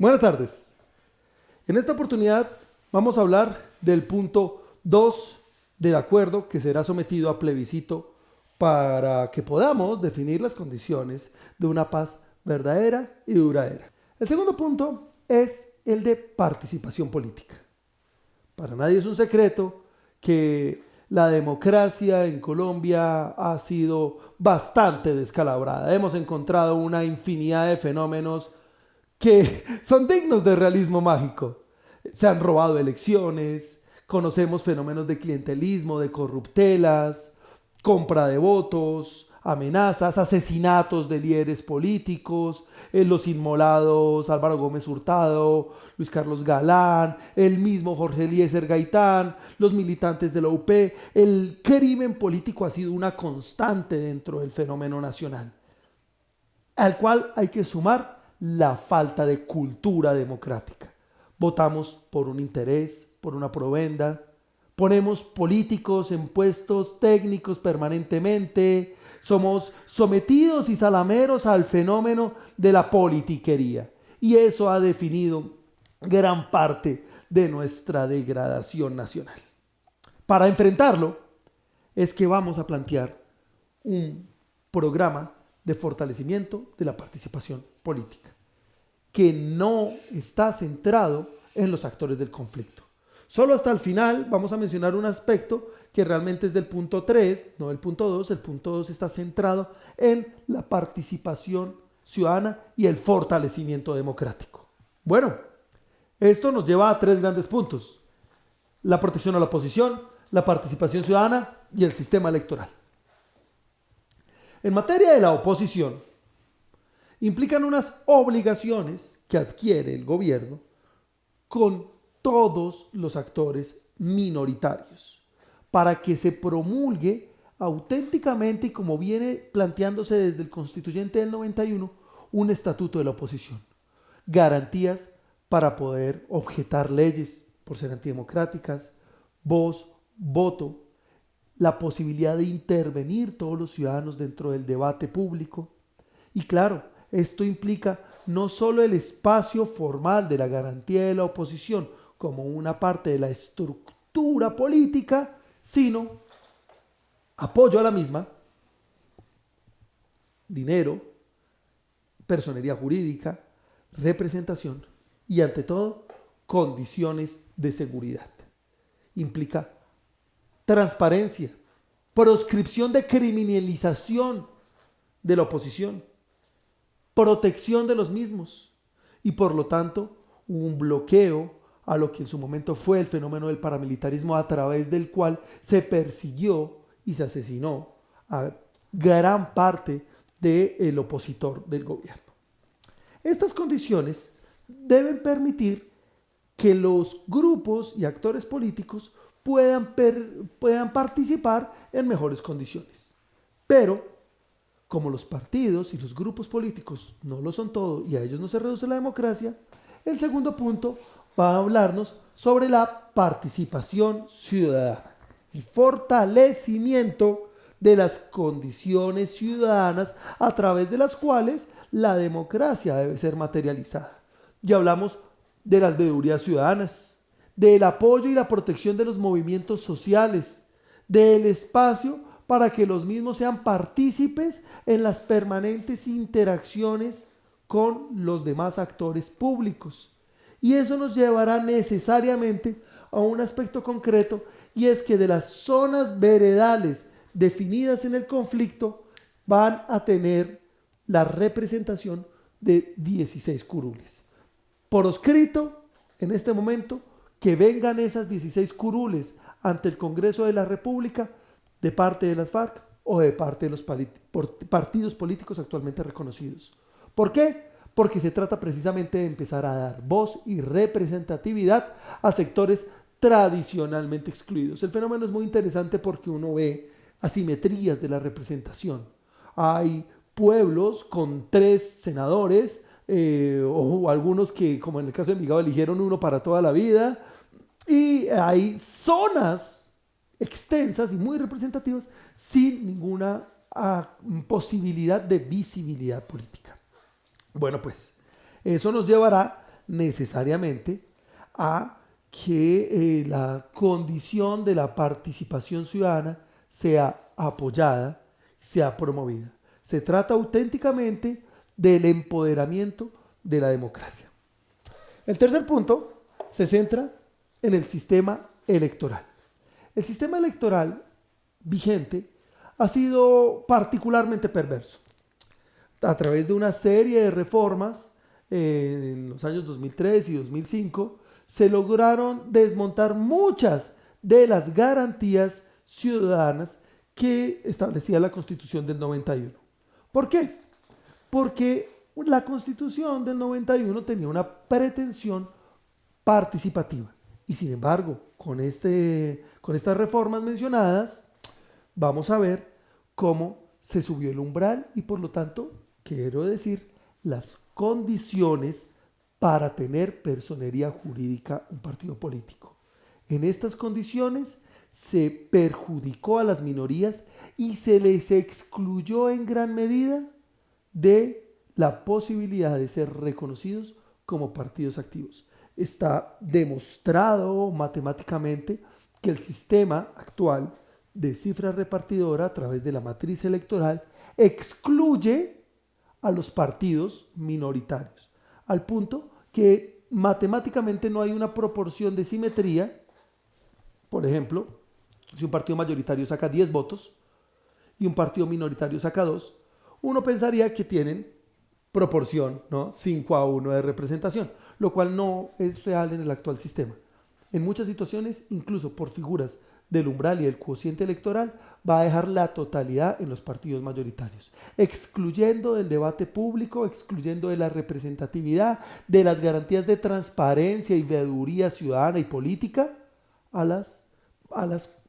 Buenas tardes. En esta oportunidad vamos a hablar del punto 2 del acuerdo que será sometido a plebiscito para que podamos definir las condiciones de una paz verdadera y duradera. El segundo punto es el de participación política. Para nadie es un secreto que la democracia en Colombia ha sido bastante descalabrada. Hemos encontrado una infinidad de fenómenos que son dignos de realismo mágico. Se han robado elecciones, conocemos fenómenos de clientelismo, de corruptelas, compra de votos, amenazas, asesinatos de líderes políticos, los inmolados Álvaro Gómez Hurtado, Luis Carlos Galán, el mismo Jorge Eliezer Gaitán, los militantes de la UP. El crimen político ha sido una constante dentro del fenómeno nacional, al cual hay que sumar la falta de cultura democrática. Votamos por un interés, por una provenda, ponemos políticos en puestos técnicos permanentemente, somos sometidos y salameros al fenómeno de la politiquería. Y eso ha definido gran parte de nuestra degradación nacional. Para enfrentarlo es que vamos a plantear un programa de fortalecimiento de la participación política, que no está centrado en los actores del conflicto. Solo hasta el final vamos a mencionar un aspecto que realmente es del punto 3, no del punto 2. El punto 2 está centrado en la participación ciudadana y el fortalecimiento democrático. Bueno, esto nos lleva a 3 grandes puntos: la protección a la oposición, la participación ciudadana y el sistema electoral. En materia de la oposición, implican unas obligaciones que adquiere el gobierno con todos los actores minoritarios para que se promulgue auténticamente, y como viene planteándose desde el constituyente del 91, un estatuto de la oposición. Garantías para poder objetar leyes por ser antidemocráticas, voz, voto, la posibilidad de intervenir todos los ciudadanos dentro del debate público. Y claro, esto implica no solo el espacio formal de la garantía de la oposición como una parte de la estructura política, sino apoyo a la misma, dinero, personería jurídica, representación y, ante todo, condiciones de seguridad. Implica transparencia, proscripción de criminalización de la oposición, protección de los mismos y, por lo tanto, un bloqueo a lo que en su momento fue el fenómeno del paramilitarismo, a través del cual se persiguió y se asesinó a gran parte del opositor del gobierno. Estas condiciones deben permitir que los grupos y actores políticos puedan participar en mejores condiciones. Pero, como los partidos y los grupos políticos no lo son todo y a ellos no se reduce la democracia, el segundo punto va a hablarnos sobre la participación ciudadana, el fortalecimiento de las condiciones ciudadanas a través de las cuales la democracia debe ser materializada. Ya hablamos de las veedurías ciudadanas, del apoyo y la protección de los movimientos sociales, del espacio para que los mismos sean partícipes en las permanentes interacciones con los demás actores públicos. Y eso nos llevará necesariamente a un aspecto concreto, y es que de las zonas veredales definidas en el conflicto van a tener la representación de 16 curules. Por escrito, en este momento, que vengan esas 16 curules ante el Congreso de la República de parte de las FARC o de parte de los partidos políticos actualmente reconocidos. ¿Por qué? Porque se trata precisamente de empezar a dar voz y representatividad a sectores tradicionalmente excluidos. El fenómeno es muy interesante porque uno ve asimetrías de la representación. Hay pueblos con 3 senadores, o algunos que, como en el caso de Envigado, eligieron uno para toda la vida, y hay zonas extensas y muy representativas sin ninguna posibilidad de visibilidad política. Bueno, pues eso nos llevará necesariamente a que la condición de la participación ciudadana sea apoyada, sea promovida. Se trata auténticamente del empoderamiento de la democracia. El tercer punto se centra en el sistema electoral. El sistema electoral vigente ha sido particularmente perverso. A través de una serie de reformas en los años 2003 y 2005, se lograron desmontar muchas de las garantías ciudadanas que establecía la Constitución del 91. ¿Por qué? Porque la Constitución del 91 tenía una pretensión participativa. Y sin embargo, con estas reformas mencionadas, vamos a ver cómo se subió el umbral y por lo tanto, quiero decir, las condiciones para tener personería jurídica un partido político. En estas condiciones se perjudicó a las minorías y se les excluyó en gran medida de la posibilidad de ser reconocidos como partidos activos. Está demostrado matemáticamente que el sistema actual de cifra repartidora a través de la matriz electoral excluye a los partidos minoritarios, al punto que matemáticamente no hay una proporción de simetría. Por ejemplo, si un partido mayoritario saca 10 votos y un partido minoritario saca 2, uno pensaría que tienen proporción, ¿no? 5-1 de representación, lo cual no es real en el actual sistema. En muchas situaciones, incluso por figuras del umbral y del cociente electoral, va a dejar la totalidad en los partidos mayoritarios, excluyendo del debate público, excluyendo de la representatividad, de las garantías de transparencia y veeduría ciudadana y política a las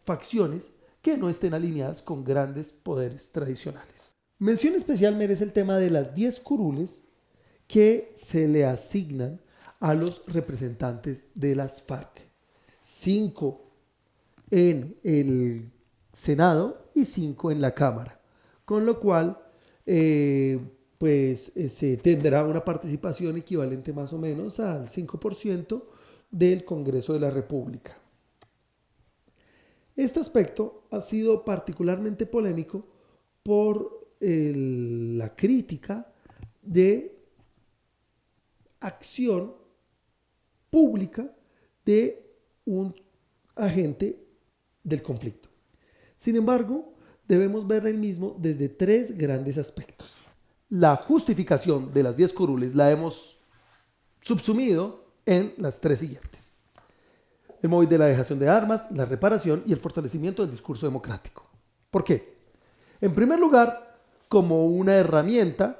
facciones que no estén alineadas con grandes poderes tradicionales. Mención especial merece el tema de las 10 curules que se le asignan a los representantes de las FARC. 5 en el Senado y 5 en la Cámara, con lo cual se tendrá una participación equivalente más o menos al 5% del Congreso de la República. Este aspecto ha sido particularmente polémico por la crítica de acción pública de un agente del conflicto. Sin embargo, debemos ver el mismo desde 3 grandes aspectos. La justificación de las 10 curules la hemos subsumido en las 3 siguientes: el móvil de la dejación de armas, la reparación y el fortalecimiento del discurso democrático. ¿Por qué? En primer lugar, como una herramienta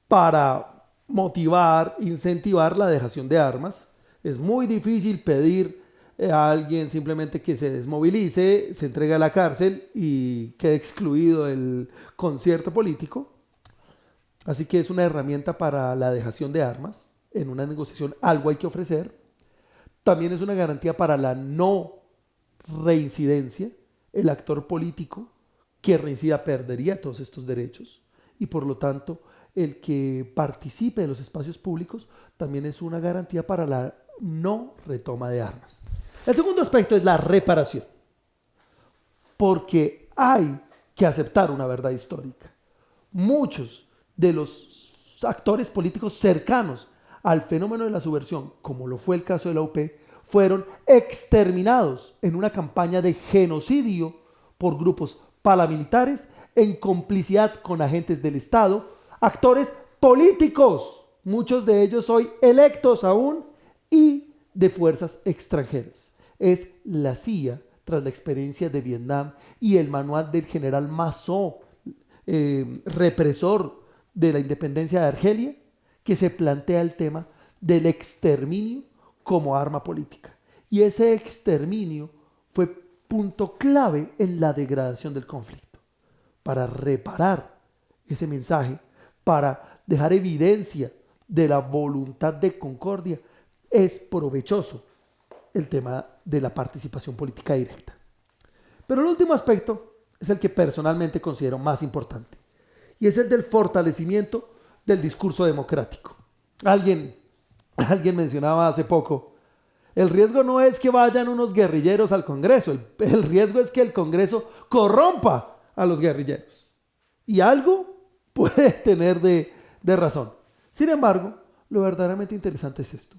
para motivar, incentivar la dejación de armas. Es muy difícil pedir a alguien simplemente que se desmovilice, se entregue a la cárcel y quede excluido del concierto político. Así que es una herramienta para la dejación de armas. En una negociación algo hay que ofrecer. También es una garantía para la no reincidencia. El actor político que reincida perdería todos estos derechos y por lo tanto el que participe de los espacios públicos también es una garantía para la no retoma de armas. El segundo aspecto es la reparación, porque hay que aceptar una verdad histórica. Muchos de los actores políticos cercanos al fenómeno de la subversión, como lo fue el caso de la UP, fueron exterminados en una campaña de genocidio por grupos paramilitares en complicidad con agentes del Estado, actores políticos, muchos de ellos hoy electos aún, y de fuerzas extranjeras. Es la CIA, tras la experiencia de Vietnam y el manual del general Masó, represor de la independencia de Argelia, que se plantea el tema del exterminio como arma política. Y ese exterminio fue punto clave en la degradación del conflicto. Para reparar ese mensaje, para dejar evidencia de la voluntad de concordia, es provechoso el tema de la participación política directa. Pero el último aspecto es el que personalmente considero más importante, y es el del fortalecimiento del discurso democrático. Alguien Alguien mencionaba hace poco, el riesgo no es que vayan unos guerrilleros al Congreso, el riesgo es que el Congreso corrompa a los guerrilleros. Y algo puede tener de razón. Sin embargo, lo verdaderamente interesante es esto.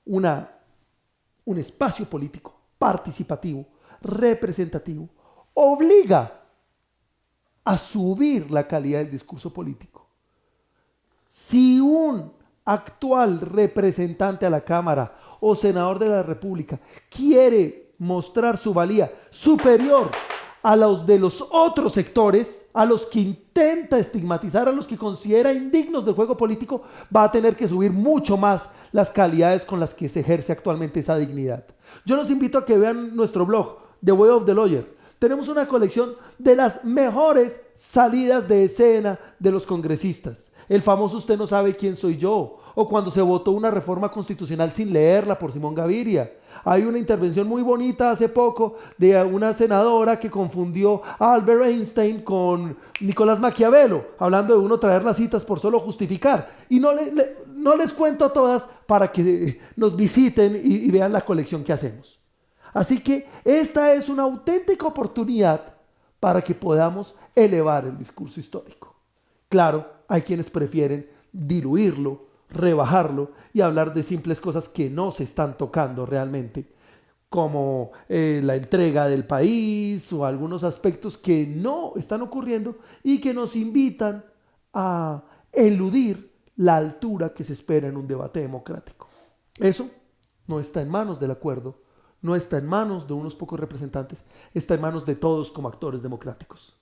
Un espacio político participativo, representativo, obliga a subir la calidad del discurso político. Si un actual representante a la Cámara o senador de la República quiere mostrar su valía superior a los de los otros sectores, a los que intenta estigmatizar, a los que considera indignos del juego político, va a tener que subir mucho más las calidades con las que se ejerce actualmente esa dignidad. Yo los invito a que vean nuestro blog, The Way of the Lawyer. Tenemos una colección de las mejores salidas de escena de los congresistas. El famoso "usted no sabe quién soy yo", o cuando se votó una reforma constitucional sin leerla por Simón Gaviria. Hay una intervención muy bonita hace poco de una senadora que confundió a Albert Einstein con Nicolás Maquiavelo, hablando de uno traer las citas por solo justificar. Y no les cuento todas para que nos visiten y vean la colección que hacemos. Así que esta es una auténtica oportunidad para que podamos elevar el discurso histórico. Claro, hay quienes prefieren diluirlo, rebajarlo y hablar de simples cosas que no se están tocando realmente, como la entrega del país o algunos aspectos que no están ocurriendo y que nos invitan a eludir la altura que se espera en un debate democrático. Eso no está en manos del acuerdo. No está en manos de unos pocos representantes, está en manos de todos como actores democráticos.